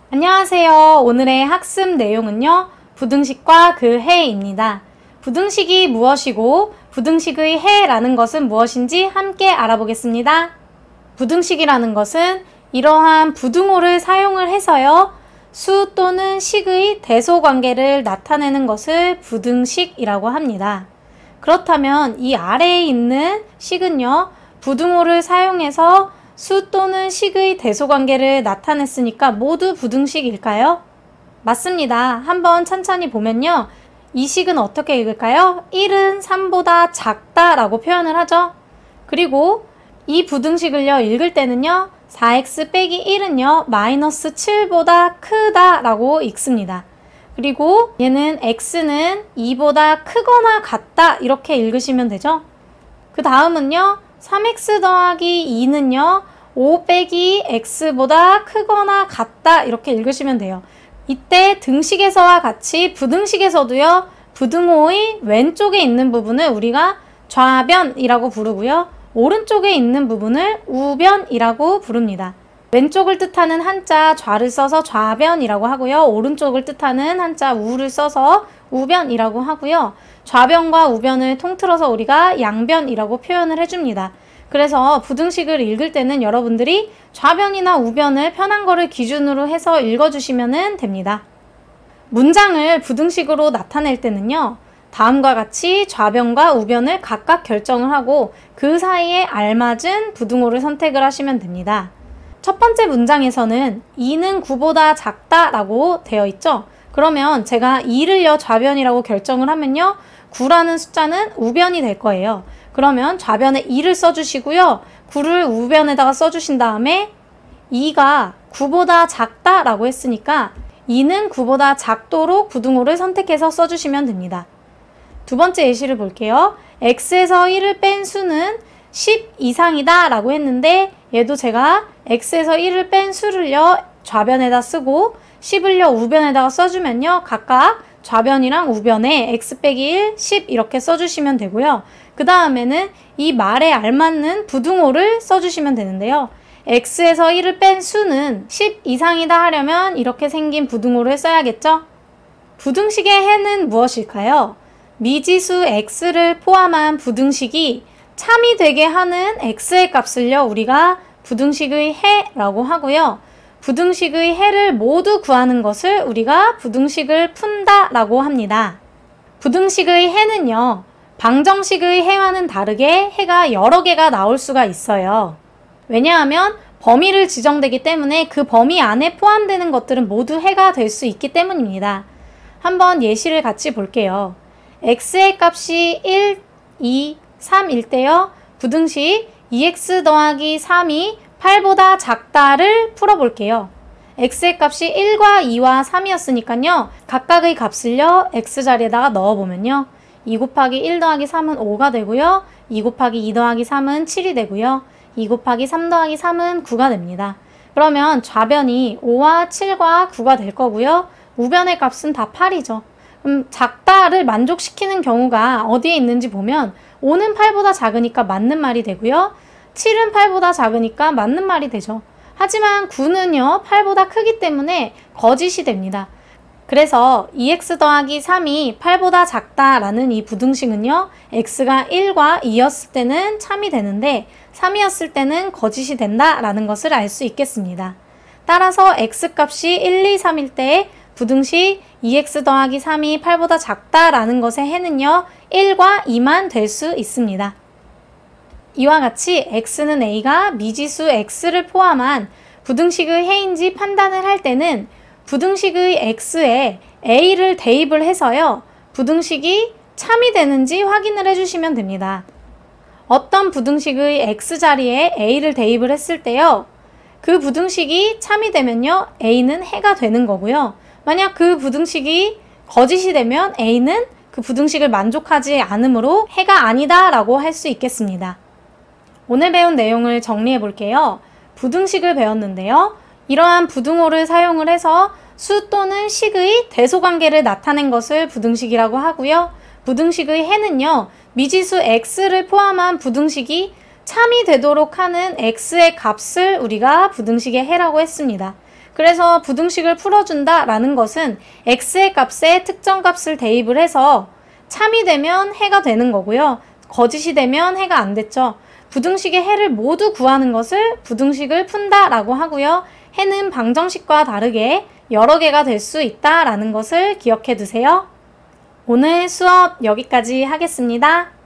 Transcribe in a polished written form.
안녕하세요. 오늘의 학습 내용은요. 부등식과 그 해입니다. 부등식이 무엇이고 부등식의 해라는 것은 무엇인지 함께 알아보겠습니다. 부등식이라는 것은 이러한 부등호를 사용을 해서요. 수 또는 식의 대소관계를 나타내는 것을 부등식이라고 합니다. 그렇다면 이 아래에 있는 식은요. 부등호를 사용해서 수 또는 식의 대소관계를 나타냈으니까 모두 부등식일까요? 맞습니다. 한번 천천히 보면요. 이 식은 어떻게 읽을까요? 1은 3보다 작다 라고 표현을 하죠. 그리고 이 부등식을요. 읽을 때는요. 4x 빼기 1은요. 마이너스 7보다 크다 라고 읽습니다. 그리고 얘는 x는 2보다 크거나 같다 이렇게 읽으시면 되죠. 그 다음은요. 3x 더하기 2는요. 5 빼기 x보다 크거나 같다 이렇게 읽으시면 돼요. 이때 등식에서와 같이 부등식에서도요. 부등호의 왼쪽에 있는 부분을 우리가 좌변이라고 부르고요. 오른쪽에 있는 부분을 우변이라고 부릅니다. 왼쪽을 뜻하는 한자 좌를 써서 좌변이라고 하고요. 오른쪽을 뜻하는 한자 우를 써서 우변이라고 하고요. 좌변과 우변을 통틀어서 우리가 양변이라고 표현을 해줍니다. 그래서 부등식을 읽을 때는 여러분들이 좌변이나 우변을 편한 거를 기준으로 해서 읽어주시면 됩니다. 문장을 부등식으로 나타낼 때는요. 다음과 같이 좌변과 우변을 각각 결정을 하고 그 사이에 알맞은 부등호를 선택을 하시면 됩니다. 첫 번째 문장에서는 2는 9보다 작다 라고 되어 있죠. 그러면 제가 2를요 좌변이라고 결정을 하면요. 9라는 숫자는 우변이 될 거예요. 그러면 좌변에 2를 써주시고요. 9를 우변에다가 써주신 다음에 2가 9보다 작다 라고 했으니까 2는 9보다 작도록 부등호를 선택해서 써주시면 됩니다. 두 번째 예시를 볼게요. x에서 1을 뺀 수는 10 이상이다 라고 했는데 얘도 제가 x에서 1을 뺀 수를요 좌변에다 쓰고 10을요 우변에다가 써주면요 각각 좌변이랑 우변에 x 빼기 1, 10 이렇게 써주시면 되고요. 그 다음에는 이 말에 알맞는 부등호를 써주시면 되는데요. x에서 1을 뺀 수는 10 이상이다 하려면 이렇게 생긴 부등호를 써야겠죠? 부등식의 해는 무엇일까요? 미지수 x를 포함한 부등식이 참이 되게 하는 x의 값을요 우리가 부등식의 해라고 하고요. 부등식의 해를 모두 구하는 것을 우리가 부등식을 푼다 라고 합니다. 부등식의 해는요 방정식의 해와는 다르게 해가 여러 개가 나올 수가 있어요. 왜냐하면 범위를 지정되기 때문에 그 범위 안에 포함되는 것들은 모두 해가 될 수 있기 때문입니다. 한번 예시를 같이 볼게요. x의 값이 1, 2, 3일 때요. 부등식 2x 더하기 3이 8보다 작다를 풀어볼게요. x의 값이 1과 2와 3이었으니까요. 각각의 값을요. x자리에다가 넣어보면요. 2 곱하기 1 더하기 3은 5가 되고요. 2 곱하기 2 더하기 3은 7이 되고요. 2 곱하기 3 더하기 3은 9가 됩니다. 그러면 좌변이 5와 7과 9가 될 거고요. 우변의 값은 다 8이죠. 그럼 작다를 만족시키는 경우가 어디에 있는지 보면 5는 8보다 작으니까 맞는 말이 되고요. 7은 8보다 작으니까 맞는 말이 되죠. 하지만 9는요 8보다 크기 때문에 거짓이 됩니다. 그래서 2x 더하기 3이 8보다 작다라는 이 부등식은요 x가 1과 2였을 때는 참이 되는데 3이었을 때는 거짓이 된다라는 것을 알 수 있겠습니다. 따라서 x값이 1, 2, 3일 때 부등식 2x 더하기 3이 8보다 작다라는 것의 해는요 1과 2만 될 수 있습니다. 이와 같이 x는 a가 미지수 x를 포함한 부등식의 해인지 판단을 할 때는 부등식의 x에 a를 대입을 해서요. 부등식이 참이 되는지 확인을 해주시면 됩니다. 어떤 부등식의 x자리에 a를 대입을 했을 때요. 그 부등식이 참이 되면요. a는 해가 되는 거고요. 만약 그 부등식이 거짓이 되면 a는 그 부등식을 만족하지 않으므로 해가 아니다 라고 할 수 있겠습니다. 오늘 배운 내용을 정리해 볼게요. 부등식을 배웠는데요. 이러한 부등호를 사용을 해서 수 또는 식의 대소관계를 나타낸 것을 부등식이라고 하고요. 부등식의 해는요. 미지수 x를 포함한 부등식이 참이 되도록 하는 x의 값을 우리가 부등식의 해라고 했습니다. 그래서 부등식을 풀어준다 라는 것은 x의 값에 특정 값을 대입을 해서 참이 되면 해가 되는 거고요. 거짓이 되면 해가 안 됐죠. 부등식의 해를 모두 구하는 것을 부등식을 푼다 라고 하고요. 해는 방정식과 다르게 여러 개가 될 수 있다 라는 것을 기억해 두세요. 오늘 수업 여기까지 하겠습니다.